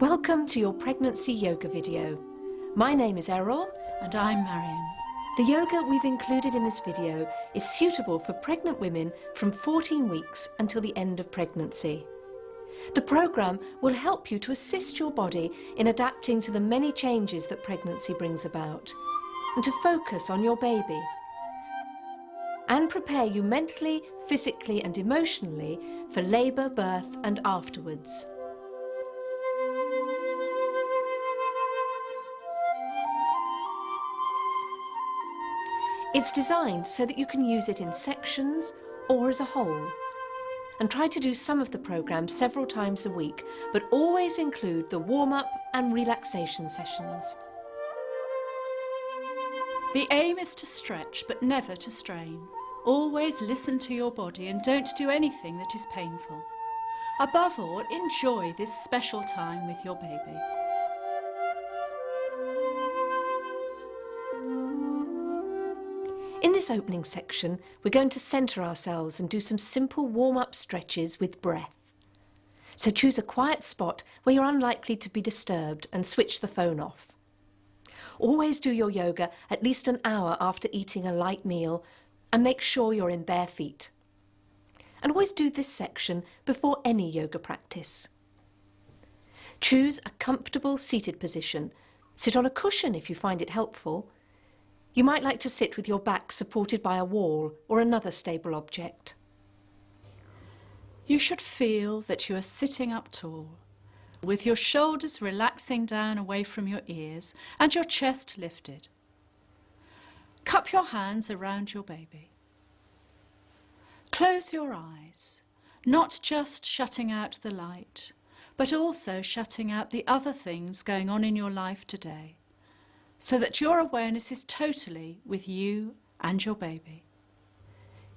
Welcome to your pregnancy yoga video. My name is Errol. And I'm Marion. The yoga we've included in this video is suitable for pregnant women from 14 weeks until the end of pregnancy. The programme will help you to assist your body in adapting to the many changes that pregnancy brings about and to focus on your baby and prepare you mentally, physically and emotionally for labour, birth and afterwards. It's designed so that you can use it in sections or as a whole. And try to do some of the programme several times a week, but always include the warm-up and relaxation sessions. The aim is to stretch, but never to strain. Always listen to your body and don't do anything that is painful. Above all, enjoy this special time with your baby. In this opening section, we're going to centre ourselves and do some simple warm-up stretches with breath. So choose a quiet spot where you're unlikely to be disturbed and switch the phone off. Always do your yoga at least an hour after eating a light meal and make sure you're in bare feet. And always do this section before any yoga practice. Choose a comfortable seated position. Sit on a cushion if you find it helpful. You might like to sit with your back supported by a wall or another stable object. You should feel that you are sitting up tall, with your shoulders relaxing down away from your ears and your chest lifted. Cup your hands around your baby. Close your eyes, not just shutting out the light, but also shutting out the other things going on in your life today, so that your awareness is totally with you and your baby.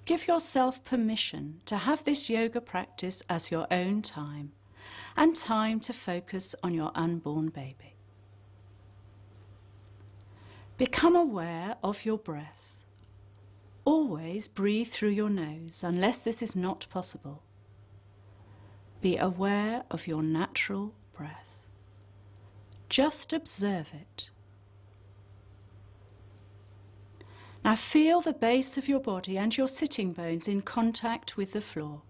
Give yourself permission to have this yoga practice as your own time and time to focus on your unborn baby. Become aware of your breath. Always breathe through your nose unless this is not possible. Be aware of your natural breath. Just observe it. Now feel the base of your body and your sitting bones in contact with the floor.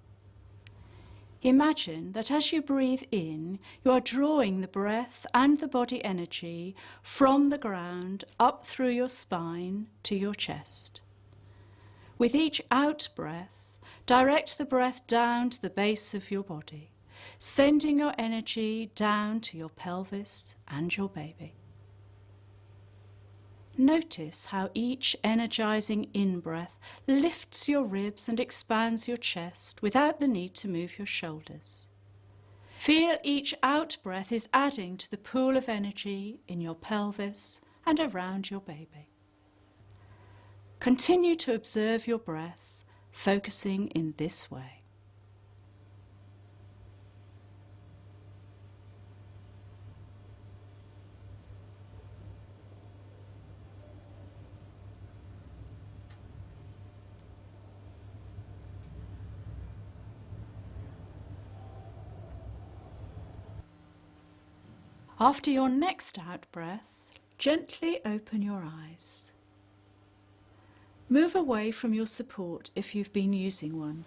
Imagine that as you breathe in, you are drawing the breath and the body energy from the ground up through your spine to your chest. With each out breath, direct the breath down to the base of your body, sending your energy down to your pelvis and your baby. Notice how each energizing in-breath lifts your ribs and expands your chest without the need to move your shoulders. Feel each out-breath is adding to the pool of energy in your pelvis and around your baby. Continue to observe your breath, focusing in this way. After your next out-breath, gently open your eyes. Move away from your support if you've been using one,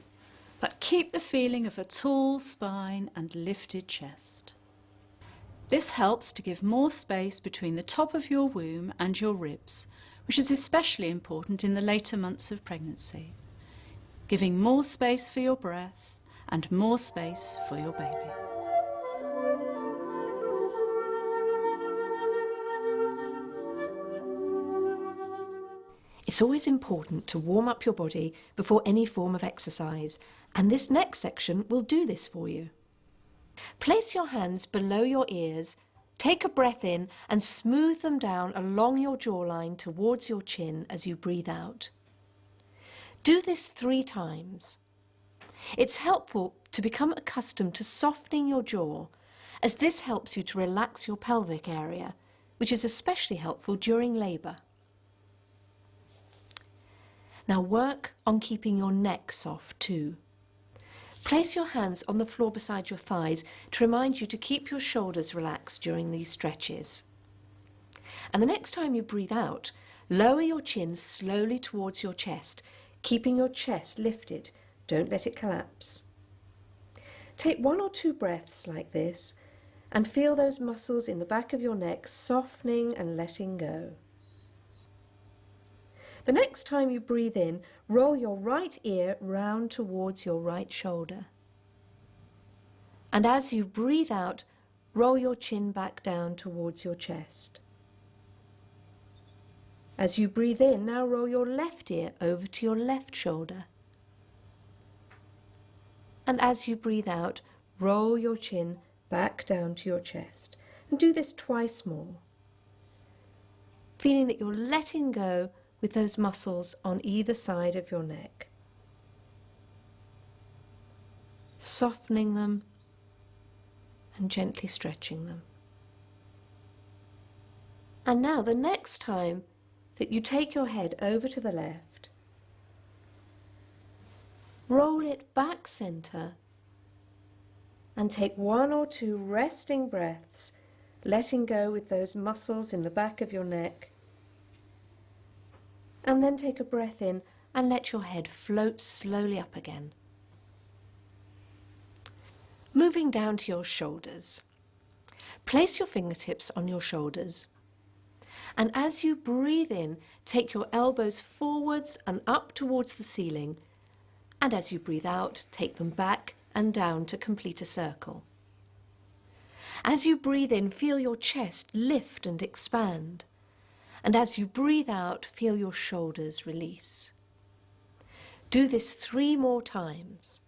but keep the feeling of a tall spine and lifted chest. This helps to give more space between the top of your womb and your ribs, which is especially important in the later months of pregnancy, giving more space for your breath and more space for your baby. It's always important to warm up your body before any form of exercise, and this next section will do this for you. Place your hands below your ears, take a breath in and smooth them down along your jawline towards your chin as you breathe out. Do this 3 times. It's helpful to become accustomed to softening your jaw, as this helps you to relax your pelvic area, which is especially helpful during labour. Now work on keeping your neck soft too. Place your hands on the floor beside your thighs to remind you to keep your shoulders relaxed during these stretches. And the next time you breathe out, lower your chin slowly towards your chest, keeping your chest lifted. Don't let it collapse. Take 1 or 2 breaths like this and feel those muscles in the back of your neck softening and letting go. The next time you breathe in, roll your right ear round towards your right shoulder. And as you breathe out, roll your chin back down towards your chest. As you breathe in, now roll your left ear over to your left shoulder. And as you breathe out, roll your chin back down to your chest. And do this twice more, feeling that you're letting go with those muscles on either side of your neck, softening them and gently stretching them. And now the next time that you take your head over to the left, roll it back center and take 1 or 2 resting breaths, letting go with those muscles in the back of your neck. And then take a breath in and let your head float slowly up again. Moving down to your shoulders. Place your fingertips on your shoulders. And as you breathe in, take your elbows forwards and up towards the ceiling. And as you breathe out, take them back and down to complete a circle. As you breathe in, feel your chest lift and expand. And as you breathe out, feel your shoulders release. Do this 3 more times.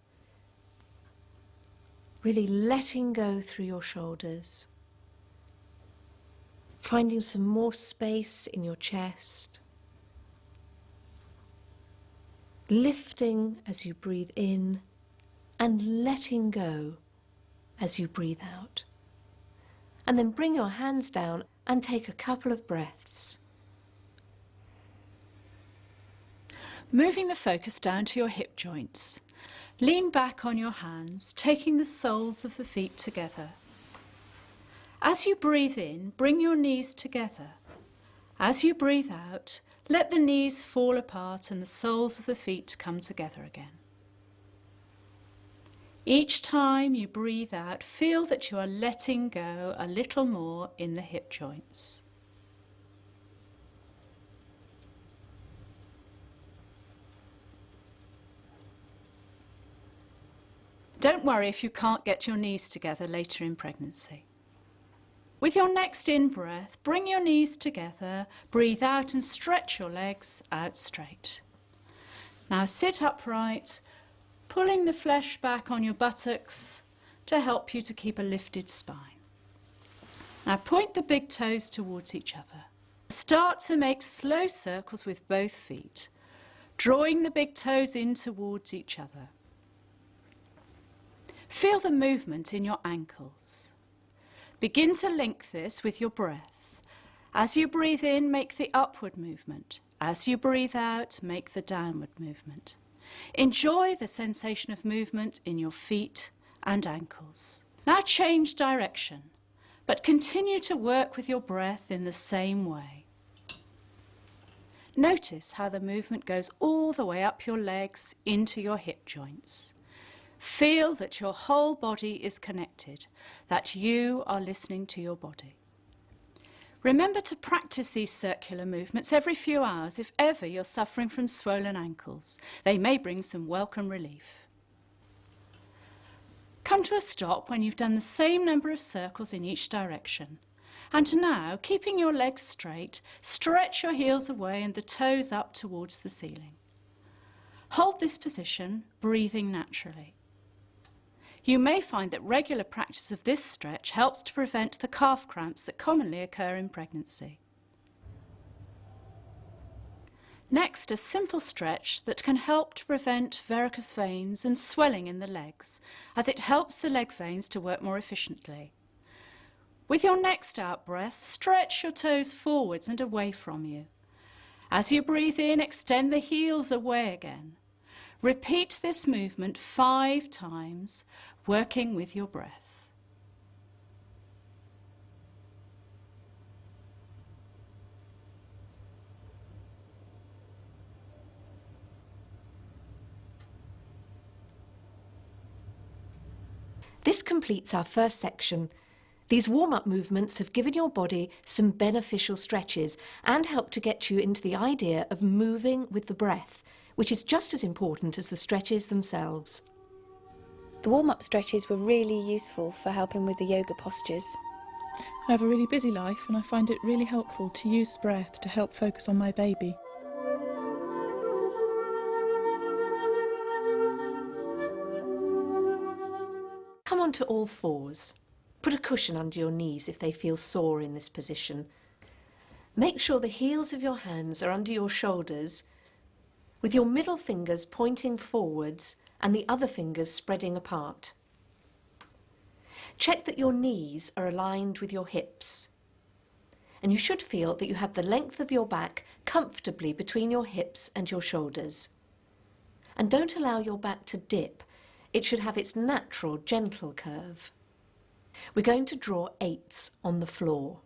Really letting go through your shoulders. Finding some more space in your chest. Lifting as you breathe in and letting go as you breathe out. And then bring your hands down and take a couple of breaths. Moving the focus down to your hip joints. Lean back on your hands, taking the soles of the feet together. As you breathe in, bring your knees together. As you breathe out, let the knees fall apart and the soles of the feet come together again. Each time you breathe out, feel that you are letting go a little more in the hip joints. Don't worry if you can't get your knees together later in pregnancy. With your next in-breath, bring your knees together, breathe out and stretch your legs out straight. Now sit upright, pulling the flesh back on your buttocks to help you to keep a lifted spine. Now point the big toes towards each other. Start to make slow circles with both feet, drawing the big toes in towards each other. Feel the movement in your ankles. Begin to link this with your breath. As you breathe in, make the upward movement. As you breathe out, make the downward movement. Enjoy the sensation of movement in your feet and ankles. Now change direction, but continue to work with your breath in the same way. Notice how the movement goes all the way up your legs into your hip joints. Feel that your whole body is connected, that you are listening to your body. Remember to practice these circular movements every few hours if ever you're suffering from swollen ankles. They may bring some welcome relief. Come to a stop when you've done the same number of circles in each direction. And now, keeping your legs straight, stretch your heels away and the toes up towards the ceiling. Hold this position, breathing naturally. You may find that regular practice of this stretch helps to prevent the calf cramps that commonly occur in pregnancy. Next, a simple stretch that can help to prevent varicose veins and swelling in the legs, as it helps the leg veins to work more efficiently. With your next out breath, stretch your toes forwards and away from you. As you breathe in, extend the heels away again. Repeat this movement 5 times, working with your breath. This completes our first section. These warm-up movements have given your body some beneficial stretches and helped to get you into the idea of moving with the breath, which is just as important as the stretches themselves. The warm-up stretches were really useful for helping with the yoga postures. I have a really busy life and I find it really helpful to use breath to help focus on my baby. Come onto all fours. Put a cushion under your knees if they feel sore in this position. Make sure the heels of your hands are under your shoulders, with your middle fingers pointing forwards and the other fingers spreading apart. Check that your knees are aligned with your hips, and you should feel that you have the length of your back comfortably between your hips and your shoulders. And don't allow your back to dip. It should have its natural, gentle curve. We're going to draw 8s on the floor.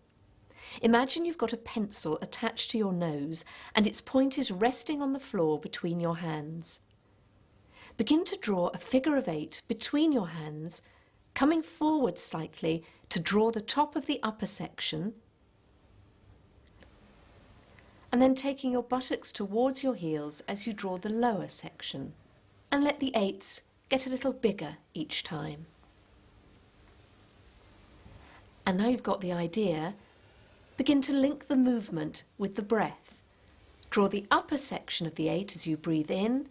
Imagine you've got a pencil attached to your nose and its point is resting on the floor between your hands. Begin to draw a figure of 8 between your hands, coming forward slightly to draw the top of the upper section, and then taking your buttocks towards your heels as you draw the lower section. And let the 8s get a little bigger each time. And now you've got the idea, begin to link the movement with the breath. Draw the upper section of the 8 as you breathe in,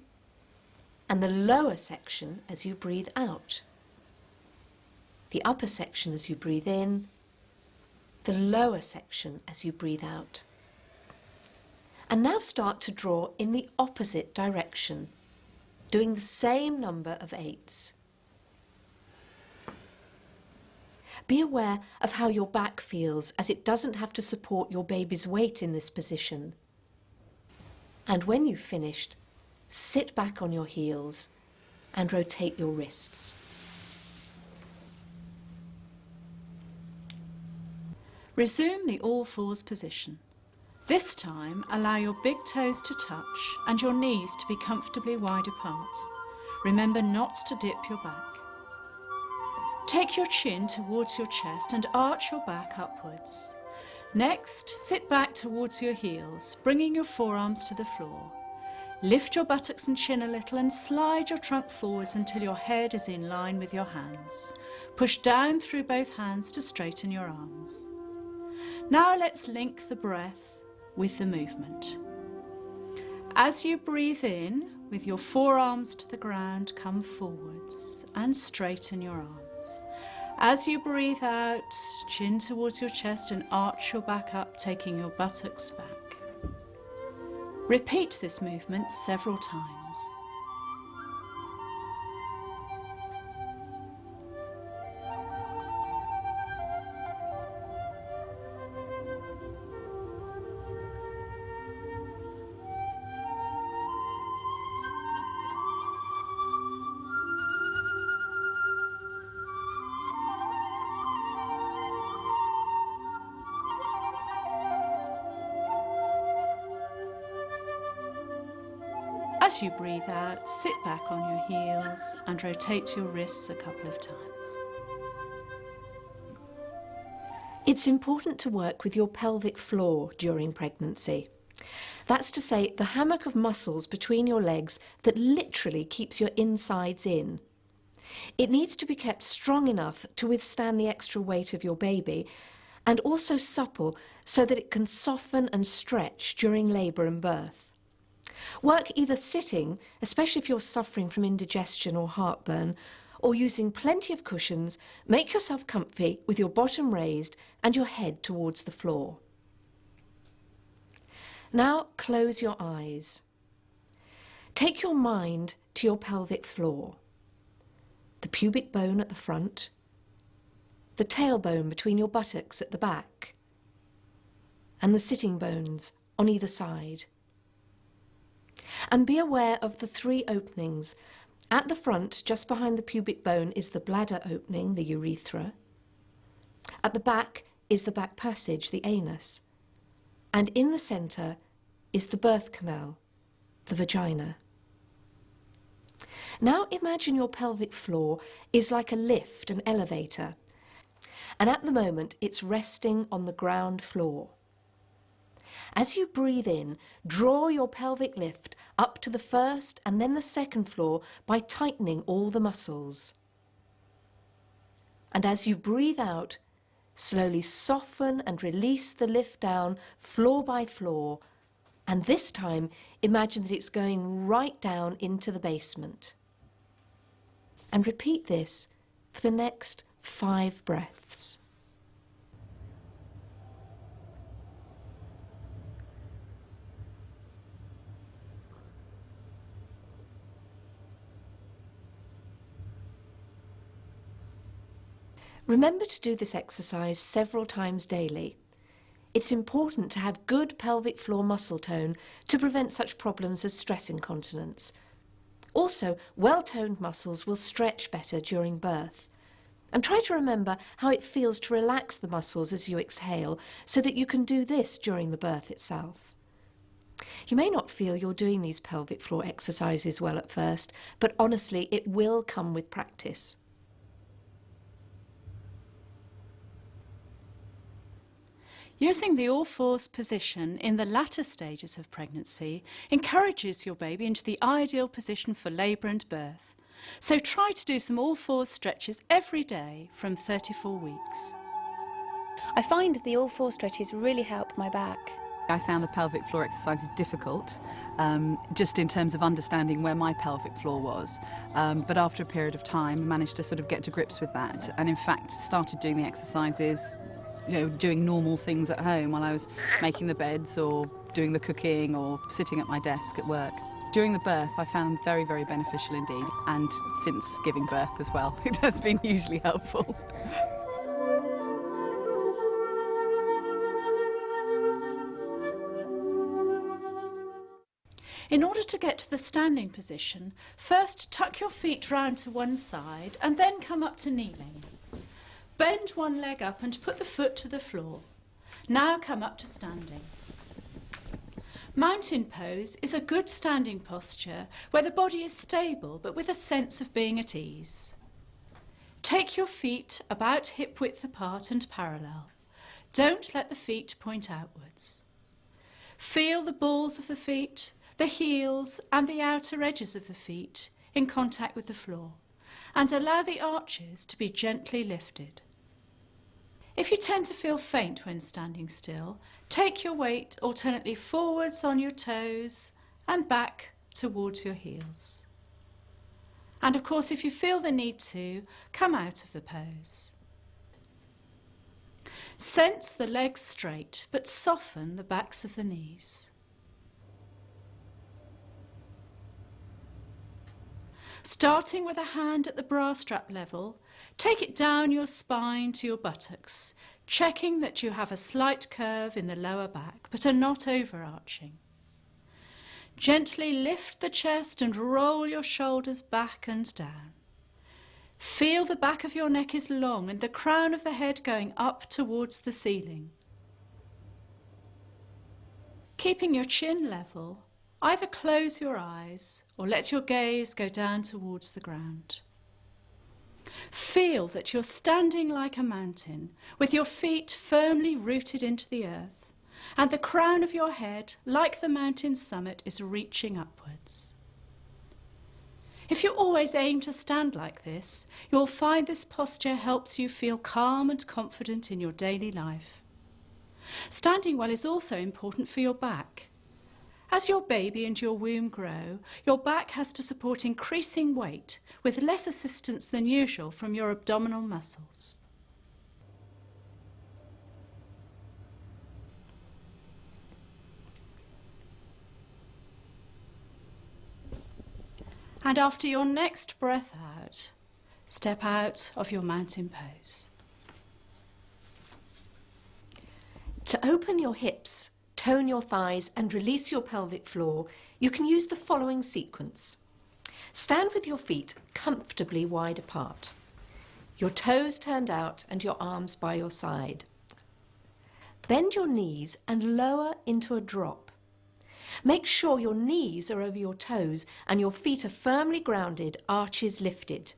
and the lower section as you breathe out. The upper section as you breathe in, the lower section as you breathe out. And now start to draw in the opposite direction, doing the same number of 8s. Be aware of how your back feels, as it doesn't have to support your baby's weight in this position. And when you've finished, sit back on your heels and rotate your wrists. Resume the all fours position. This time, allow your big toes to touch and your knees to be comfortably wide apart. Remember not to dip your back. Take your chin towards your chest and arch your back upwards. Next, sit back towards your heels, bringing your forearms to the floor. Lift your buttocks and chin a little and slide your trunk forwards until your head is in line with your hands. Push down through both hands to straighten your arms. Now let's link the breath with the movement. As you breathe in, with your forearms to the ground, come forwards and straighten your arms. As you breathe out, chin towards your chest and arch your back up, taking your buttocks back. Repeat this movement several times. As you breathe out, sit back on your heels and rotate your wrists a couple of times. It's important to work with your pelvic floor during pregnancy. That's to say, the hammock of muscles between your legs that literally keeps your insides in. It needs to be kept strong enough to withstand the extra weight of your baby, and also supple so that it can soften and stretch during labour and birth. Work either sitting, especially if you're suffering from indigestion or heartburn, or using plenty of cushions. Make yourself comfy with your bottom raised and your head towards the floor. Now close your eyes. Take your mind to your pelvic floor, the pubic bone at the front, the tailbone between your buttocks at the back, and the sitting bones on either side. And be aware of the 3 openings. At the front, just behind the pubic bone, is the bladder opening, the urethra. At the back is the back passage, the anus. And in the centre is the birth canal, the vagina. Now imagine your pelvic floor is like a lift, an elevator. And at the moment, it's resting on the ground floor. As you breathe in, draw your pelvic lift up to the first and then the second floor by tightening all the muscles. And as you breathe out, slowly soften and release the lift down floor by floor. And this time, imagine that it's going right down into the basement. And repeat this for the next 5 breaths. Remember to do this exercise several times daily. It's important to have good pelvic floor muscle tone to prevent such problems as stress incontinence. Also, well-toned muscles will stretch better during birth. And try to remember how it feels to relax the muscles as you exhale so that you can do this during the birth itself. You may not feel you're doing these pelvic floor exercises well at first, but honestly, it will come with practice. Using the all-fours position in the latter stages of pregnancy encourages your baby into the ideal position for labour and birth. So try to do some all-fours stretches every day from 34 weeks. I find the all-four stretches really help my back. I found the pelvic floor exercises difficult, just in terms of understanding where my pelvic floor was. But after a period of time, I managed to sort of get to grips with that, and in fact started doing the exercises, doing normal things at home while I was making the beds or doing the cooking or sitting at my desk at work. During the birth, I found very, very beneficial indeed, and since giving birth as well, it has been hugely helpful. In order to get to the standing position, first tuck your feet round to one side and then come up to kneeling. Bend one leg up and put the foot to the floor. Now come up to standing. Mountain pose is a good standing posture where the body is stable but with a sense of being at ease. Take your feet about hip width apart and parallel. Don't let the feet point outwards. Feel the balls of the feet, the heels and the outer edges of the feet in contact with the floor, and allow the arches to be gently lifted. If you tend to feel faint when standing still, take your weight alternately forwards on your toes and back towards your heels. And of course, if you feel the need to, come out of the pose. Sense the legs straight, but soften the backs of the knees. Starting with a hand at the bra strap level, take it down your spine to your buttocks, checking that you have a slight curve in the lower back, but are not overarching. Gently lift the chest and roll your shoulders back and down. Feel the back of your neck is long and the crown of the head going up towards the ceiling. Keeping your chin level, either close your eyes or let your gaze go down towards the ground. Feel that you're standing like a mountain, with your feet firmly rooted into the earth, and the crown of your head, like the mountain's summit, is reaching upwards. If you always aim to stand like this, you'll find this posture helps you feel calm and confident in your daily life. Standing well is also important for your back. As your baby and your womb grow, your back has to support increasing weight with less assistance than usual from your abdominal muscles. And after your next breath out, step out of your mountain pose. To open your hips, tone your thighs and release your pelvic floor, you can use the following sequence. Stand with your feet comfortably wide apart, your toes turned out and your arms by your side. Bend your knees and lower into a drop. Make sure your knees are over your toes and your feet are firmly grounded, arches lifted.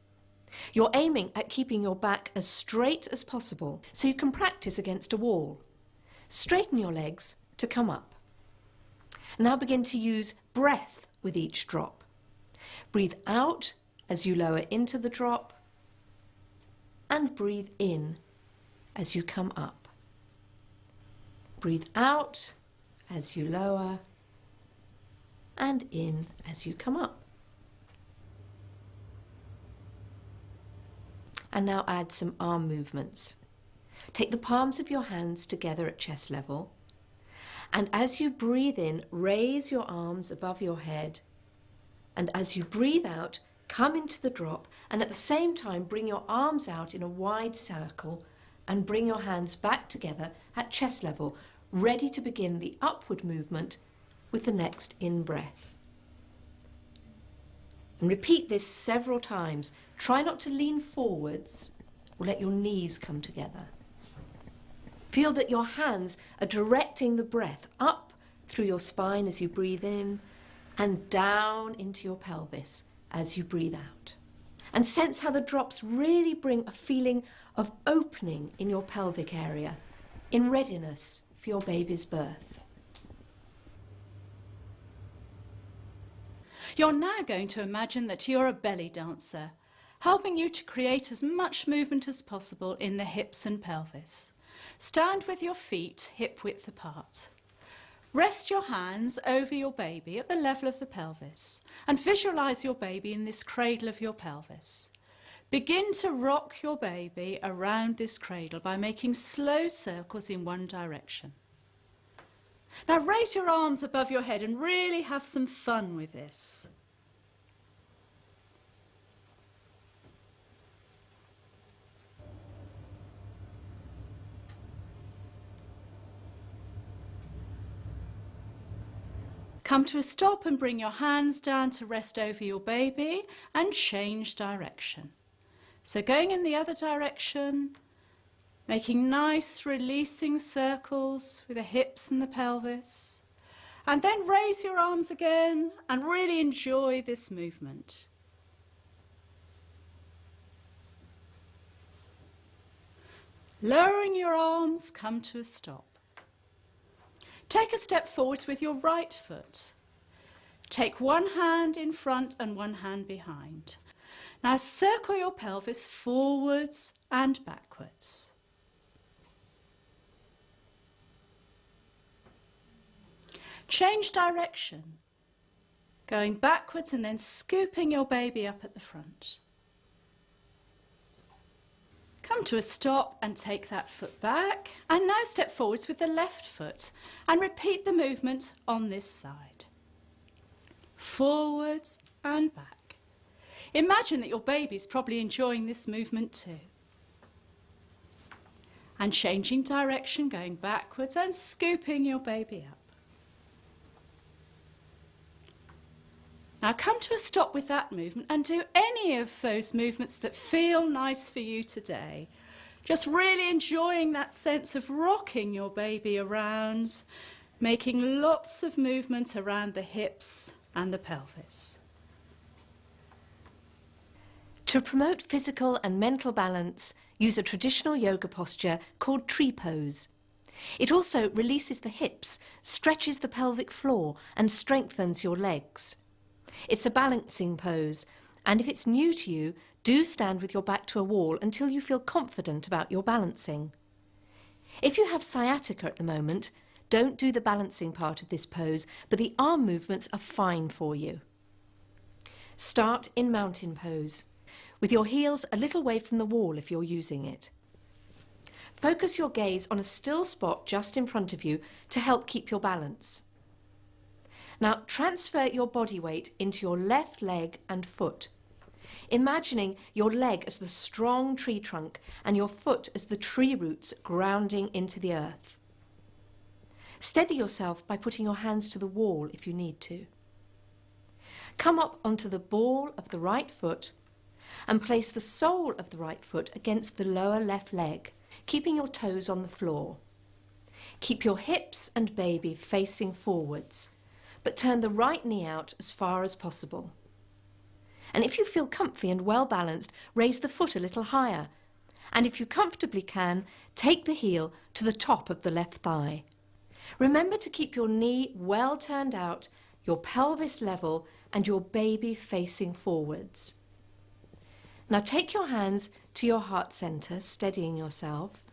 You're aiming at keeping your back as straight as possible so you can practice against a wall. Straighten your legs to come up. Now begin to use breath with each drop. Breathe out as you lower into the drop and breathe in as you come up. Breathe out as you lower and in as you come up. And now add some arm movements. Take the palms of your hands together at chest level, and as you breathe in, raise your arms above your head, and as you breathe out, come into the drop, and at the same time bring your arms out in a wide circle and bring your hands back together at chest level, ready to begin the upward movement with the next in-breath. And repeat this several times. Try not to lean forwards or let your knees come together. Feel that your hands are directing the breath up through your spine as you breathe in and down into your pelvis as you breathe out. And sense how the drops really bring a feeling of opening in your pelvic area, in readiness for your baby's birth. You're now going to imagine that you're a belly dancer, helping you to create as much movement as possible in the hips and pelvis. Stand with your feet hip width apart. Rest your hands over your baby at the level of the pelvis and visualize your baby in this cradle of your pelvis. Begin to rock your baby around this cradle by making slow circles in one direction. Now raise your arms above your head and really have some fun with this. Come to a stop and bring your hands down to rest over your baby and change direction. So going in the other direction, making nice releasing circles with the hips and the pelvis. And then raise your arms again and really enjoy this movement. Lowering your arms, come to a stop. Take a step forward with your right foot. Take one hand in front and one hand behind. Now circle your pelvis forwards and backwards. Change direction, going backwards and then scooping your baby up at the front. Come to a stop and take that foot back, and now step forwards with the left foot and repeat the movement on this side. Forwards and back. Imagine that your baby's probably enjoying this movement too. And changing direction, going backwards and scooping your baby up. Now come to a stop with that movement and do any of those movements that feel nice for you today. Just really enjoying that sense of rocking your baby around, making lots of movement around the hips and the pelvis. To promote physical and mental balance, use a traditional yoga posture called tree pose. It also releases the hips, stretches the pelvic floor and strengthens your legs. It's a balancing pose, and if it's new to you, do stand with your back to a wall until you feel confident about your balancing. If you have sciatica at the moment, don't do the balancing part of this pose, but the arm movements are fine for you. Start in mountain pose, with your heels a little away from the wall if you're using it. Focus your gaze on a still spot just in front of you to help keep your balance. Now transfer your body weight into your left leg and foot, imagining your leg as the strong tree trunk and your foot as the tree roots grounding into the earth. Steady yourself by putting your hands to the wall if you need to. Come up onto the ball of the right foot and place the sole of the right foot against the lower left leg, keeping your toes on the floor. Keep your hips and baby facing forwards, but turn the right knee out as far as possible. And if you feel comfy and well balanced, raise the foot a little higher. And if you comfortably can, take the heel to the top of the left thigh. Remember to keep your knee well turned out, your pelvis level, and your baby facing forwards. Now take your hands to your heart center, steadying yourself,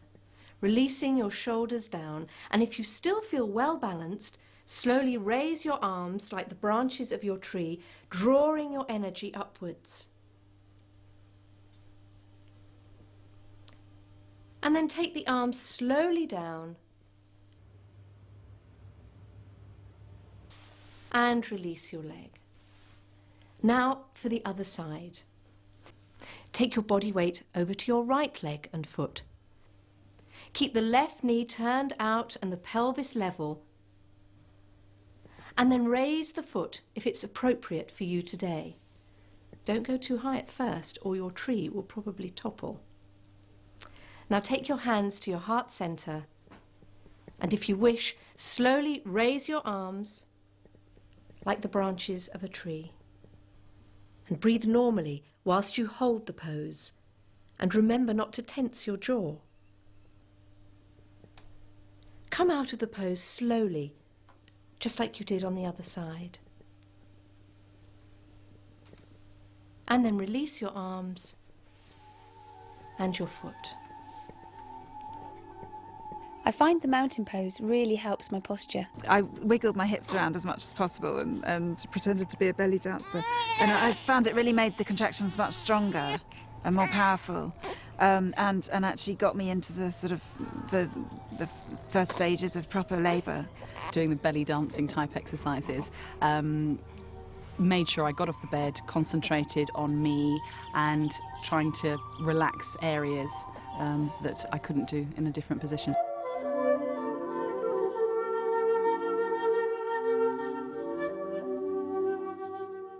releasing your shoulders down, and if you still feel well balanced, slowly raise your arms like the branches of your tree, drawing your energy upwards. And then take the arms slowly down and release your leg. Now for the other side. Take your body weight over to your right leg and foot. Keep the left knee turned out and the pelvis level, and then raise the foot if it's appropriate for you today. Don't go too high at first or your tree will probably topple. Now take your hands to your heart center, and if you wish, slowly raise your arms like the branches of a tree. And breathe normally whilst you hold the pose, and remember not to tense your jaw. Come out of the pose slowly, just like you did on the other side. And then release your arms and your foot. I find the mountain pose really helps my posture. I wiggled my hips around as much as possible and pretended to be a belly dancer. And I found it really made the contractions much stronger and more powerful, and actually got me into the sort of the first stages of proper labour. Doing the belly dancing type exercises made sure I got off the bed, concentrated on me and trying to relax areas that I couldn't do in a different position.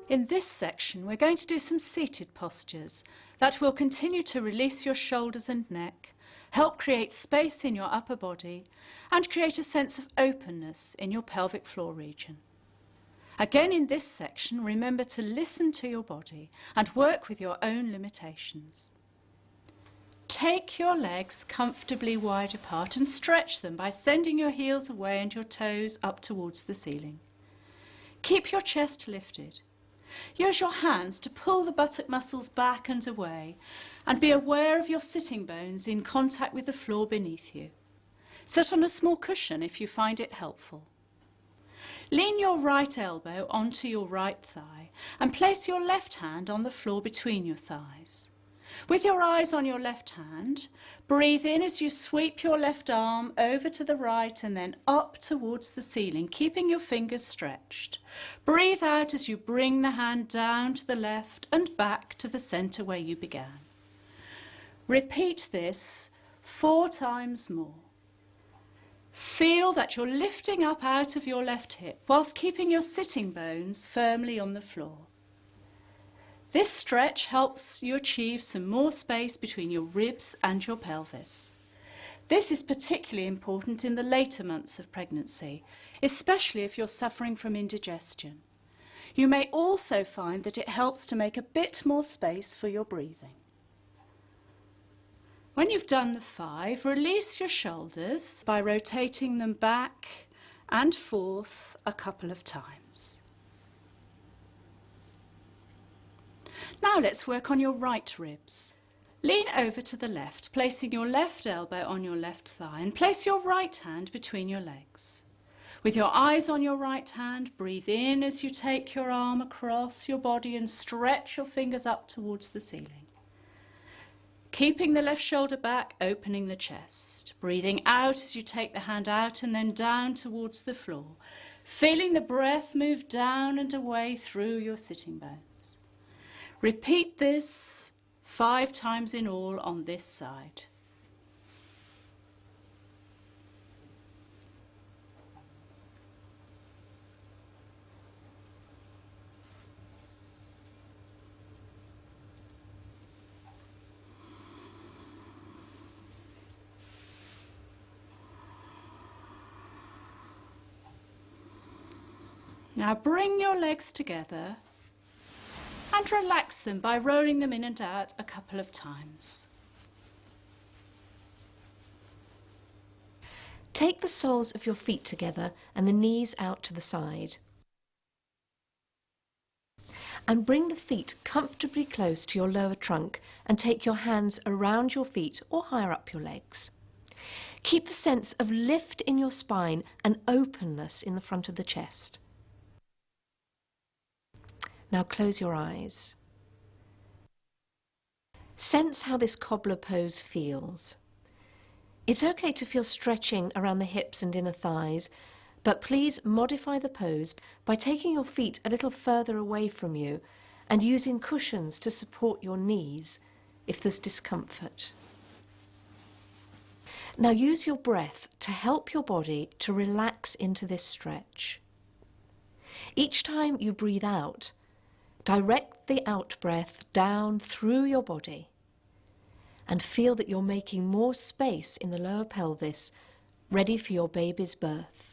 In this section, we're going to do some seated postures that will continue to release your shoulders and neck, help create space in your upper body, and create a sense of openness in your pelvic floor region. Again, in this section, remember to listen to your body and work with your own limitations. Take your legs comfortably wide apart and stretch them by sending your heels away and your toes up towards the ceiling. Keep your chest lifted. Use your hands to pull the buttock muscles back and away, and be aware of your sitting bones in contact with the floor beneath you. Sit on a small cushion if you find it helpful. Lean your right elbow onto your right thigh and place your left hand on the floor between your thighs. With your eyes on your left hand, breathe in as you sweep your left arm over to the right and then up towards the ceiling, keeping your fingers stretched. Breathe out as you bring the hand down to the left and back to the centre where you began. Repeat this 4 times more. Feel that you're lifting up out of your left hip whilst keeping your sitting bones firmly on the floor. This stretch helps you achieve some more space between your ribs and your pelvis. This is particularly important in the later months of pregnancy, especially if you're suffering from indigestion. You may also find that it helps to make a bit more space for your breathing. When you've done the 5, release your shoulders by rotating them back and forth a couple of times. Now let's work on your right ribs. Lean over to the left, placing your left elbow on your left thigh, and place your right hand between your legs. With your eyes on your right hand, breathe in as you take your arm across your body and stretch your fingers up towards the ceiling. Keeping the left shoulder back, opening the chest. Breathing out as you take the hand out and then down towards the floor. Feeling the breath move down and away through your sitting bones. Repeat this 5 times in all on this side. Now bring your legs together and relax them by rolling them in and out a couple of times. Take the soles of your feet together and the knees out to the side. And bring the feet comfortably close to your lower trunk and take your hands around your feet or higher up your legs. Keep the sense of lift in your spine and openness in the front of the chest. Now close your eyes. Sense how this cobbler pose feels. It's okay to feel stretching around the hips and inner thighs, but please modify the pose by taking your feet a little further away from you and using cushions to support your knees if there's discomfort. Now use your breath to help your body to relax into this stretch. Each time you breathe out, direct the out breath down through your body and feel that you're making more space in the lower pelvis, ready for your baby's birth.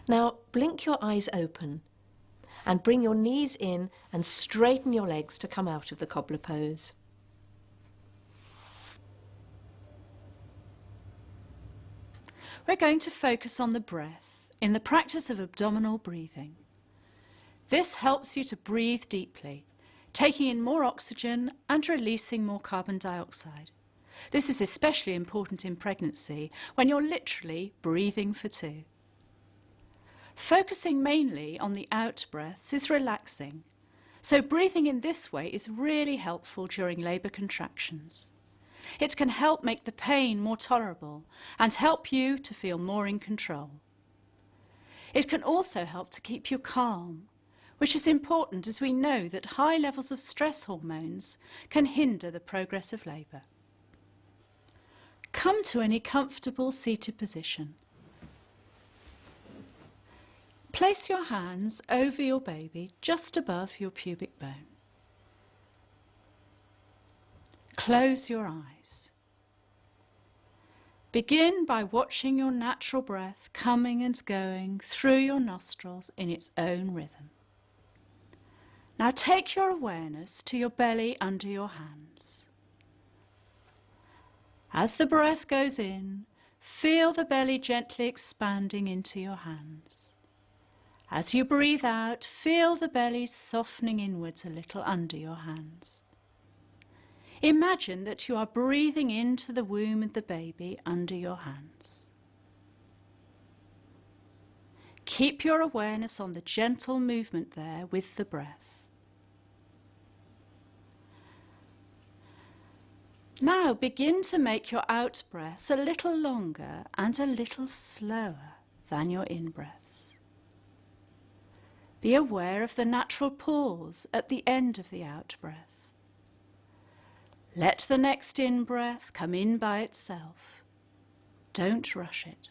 Now blink your eyes open and bring your knees in and straighten your legs to come out of the cobbler pose. We're going to focus on the breath in the practice of abdominal breathing. This helps you to breathe deeply, taking in more oxygen and releasing more carbon dioxide. This is especially important in pregnancy when you're literally breathing for two. Focusing mainly on the out breaths is relaxing, so breathing in this way is really helpful during labour contractions. It can help make the pain more tolerable and help you to feel more in control. It can also help to keep you calm, which is important as we know that high levels of stress hormones can hinder the progress of labour. Come to any comfortable seated position. Place your hands over your baby just above your pubic bone. Close your eyes. Begin by watching your natural breath coming and going through your nostrils in its own rhythm. Now take your awareness to your belly under your hands. As the breath goes in, feel the belly gently expanding into your hands. As you breathe out, feel the belly softening inwards a little under your hands. Imagine that you are breathing into the womb of the baby under your hands. Keep your awareness on the gentle movement there with the breath. Now begin to make your out breaths a little longer and a little slower than your in breaths. Be aware of the natural pause at the end of the out breath. Let the next in breath come in by itself. Don't rush it.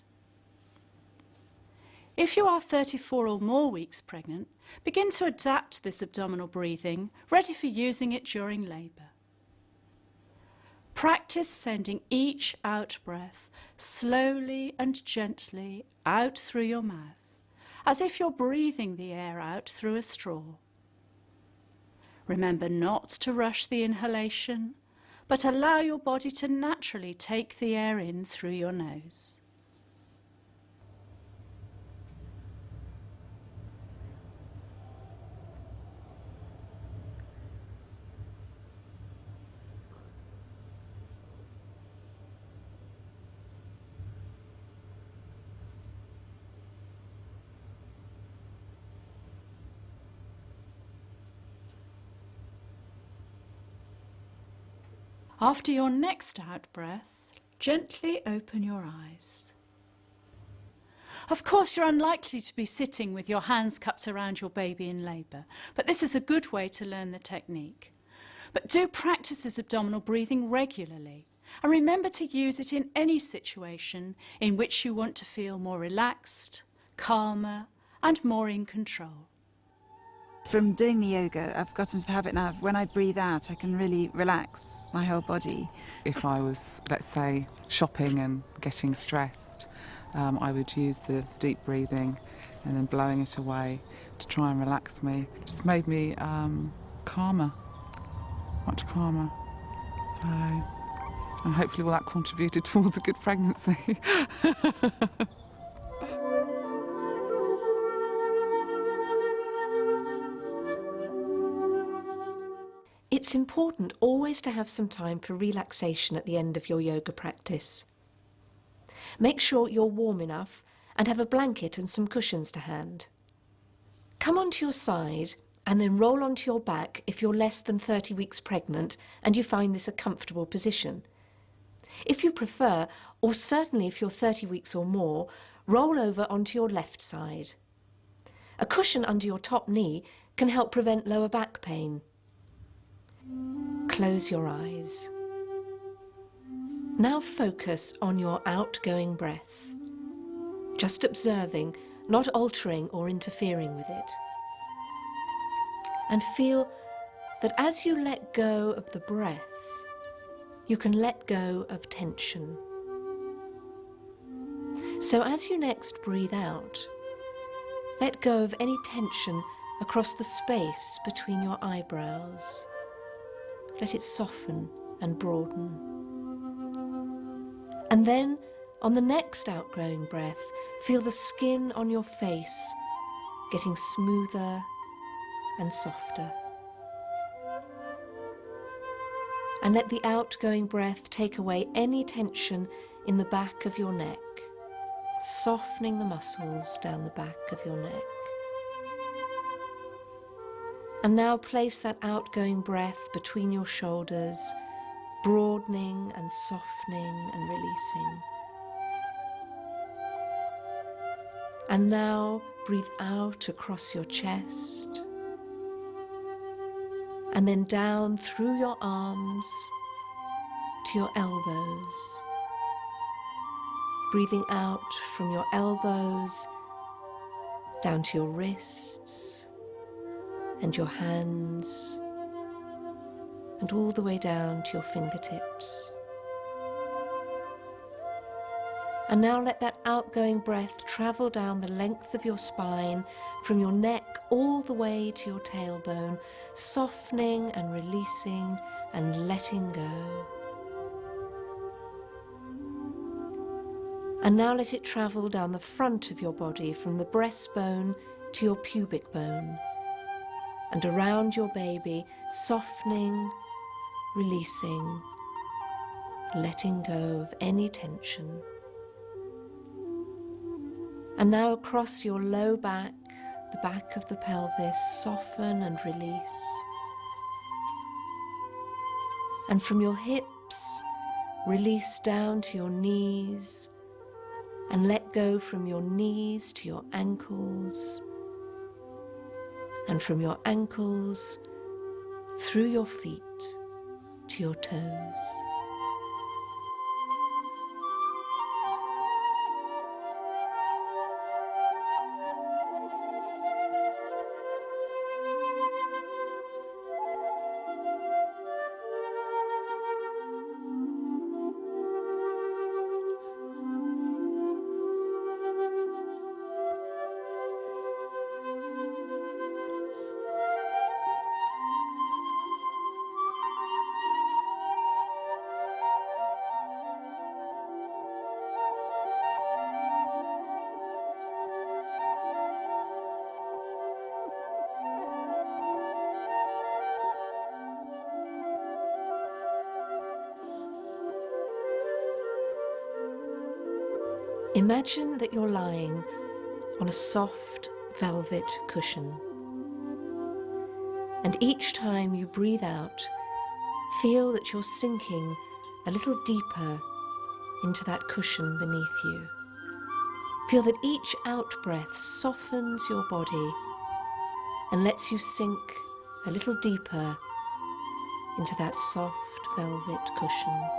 If you are 34 or more weeks pregnant, begin to adapt this abdominal breathing, ready for using it during labour. Practice sending each out breath slowly and gently out through your mouth, as if you're breathing the air out through a straw. Remember not to rush the inhalation, but allow your body to naturally take the air in through your nose. After your next out-breath, gently open your eyes. Of course, you're unlikely to be sitting with your hands cupped around your baby in labour, but this is a good way to learn the technique. But do practice this abdominal breathing regularly, and remember to use it in any situation in which you want to feel more relaxed, calmer, and more in control. From doing the yoga, I've got into the habit now of when I breathe out, I can really relax my whole body. If I was, let's say, shopping and getting stressed, I would use the deep breathing and then blowing it away to try and relax me. It just made me calmer, much calmer. So, and hopefully all that contributed towards a good pregnancy. It's important always to have some time for relaxation at the end of your yoga practice. Make sure you're warm enough and have a blanket and some cushions to hand. Come onto your side and then roll onto your back if you're less than 30 weeks pregnant and you find this a comfortable position. If you prefer, or certainly if you're 30 weeks or more, roll over onto your left side. A cushion under your top knee can help prevent lower back pain. Close your eyes. Now focus on your outgoing breath, just observing, not altering or interfering with it. And feel that as you let go of the breath, you can let go of tension. So as you next breathe out, let go of any tension across the space between your eyebrows. Let it soften and broaden. And then, on the next outgoing breath, feel the skin on your face getting smoother and softer. And let the outgoing breath take away any tension in the back of your neck, softening the muscles down the back of your neck. And now place that outgoing breath between your shoulders, broadening and softening and releasing. And now breathe out across your chest, and then down through your arms to your elbows. Breathing out from your elbows down to your wrists and your hands, and all the way down to your fingertips. And now let that outgoing breath travel down the length of your spine, from your neck all the way to your tailbone, softening and releasing and letting go. And now let it travel down the front of your body, from the breastbone to your pubic bone, and around your baby, softening, releasing, letting go of any tension. And now across your low back, the back of the pelvis, soften and release. And from your hips, release down to your knees, and let go from your knees to your ankles, and from your ankles through your feet to your toes. Imagine that you're lying on a soft velvet cushion. And each time you breathe out, feel that you're sinking a little deeper into that cushion beneath you. Feel that each out-breath softens your body and lets you sink a little deeper into that soft velvet cushion.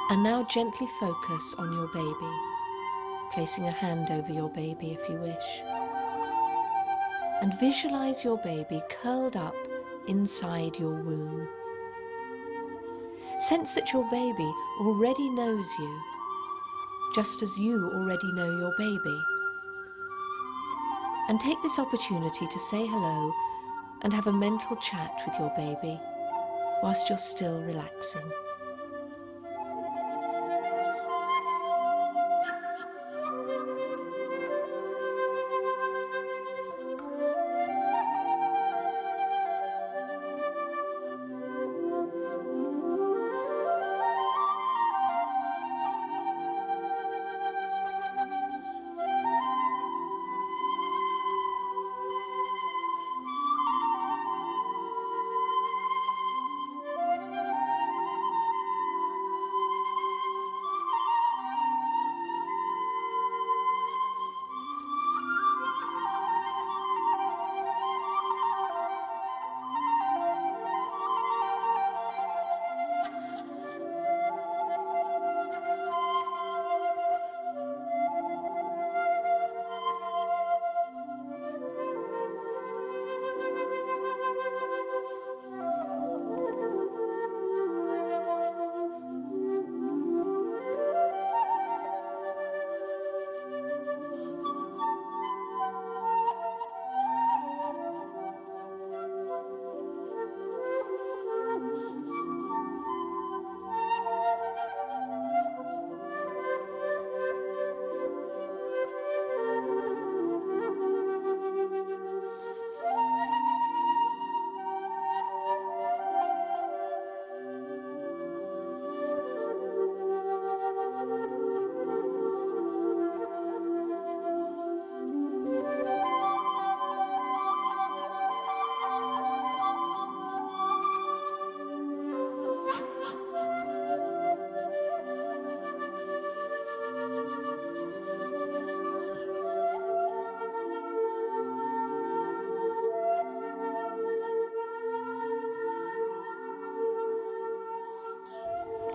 And now gently focus on your baby, placing a hand over your baby if you wish. And visualize your baby curled up inside your womb. Sense that your baby already knows you, just as you already know your baby. And take this opportunity to say hello and have a mental chat with your baby whilst you're still relaxing.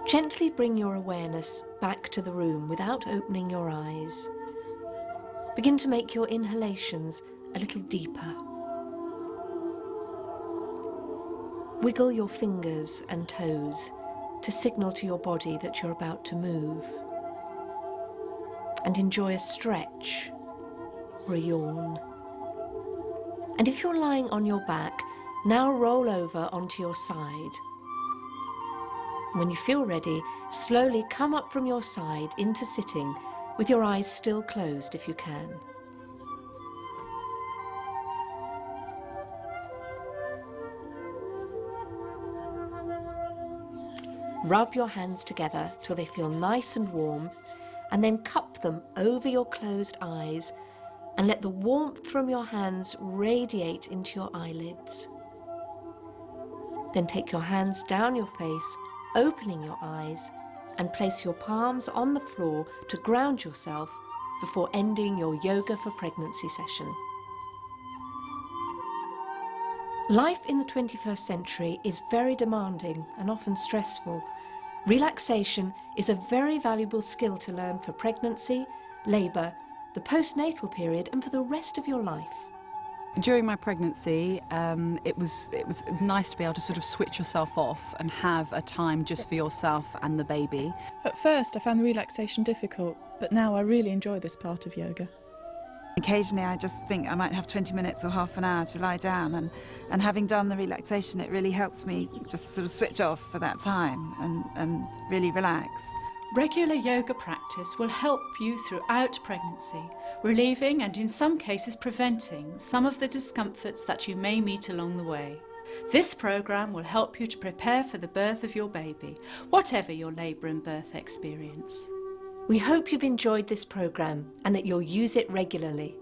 Gently bring your awareness back to the room without opening your eyes. Begin to make your inhalations a little deeper. Wiggle your fingers and toes to signal to your body that you're about to move. And enjoy a stretch or a yawn. And if you're lying on your back, now roll over onto your side. When you feel ready, slowly come up from your side into sitting with your eyes still closed if you can. Rub your hands together till they feel nice and warm, and then cup them over your closed eyes and let the warmth from your hands radiate into your eyelids. Then take your hands down your face, opening your eyes, and place your palms on the floor to ground yourself before ending your Yoga for Pregnancy session. Life in the 21st century is very demanding and often stressful. Relaxation is a very valuable skill to learn for pregnancy, labour, the postnatal period, and for the rest of your life. During my pregnancy, it was nice to be able to sort of switch yourself off and have a time just for yourself and the baby. At first I found the relaxation difficult, but now I really enjoy this part of yoga. Occasionally I just think I might have 20 minutes or half an hour to lie down, and having done the relaxation, it really helps me just sort of switch off for that time and really relax. Regular yoga practice will help you throughout pregnancy, relieving and in some cases preventing some of the discomforts that you may meet along the way. This programme will help you to prepare for the birth of your baby, whatever your labour and birth experience. We hope you've enjoyed this programme and that you'll use it regularly.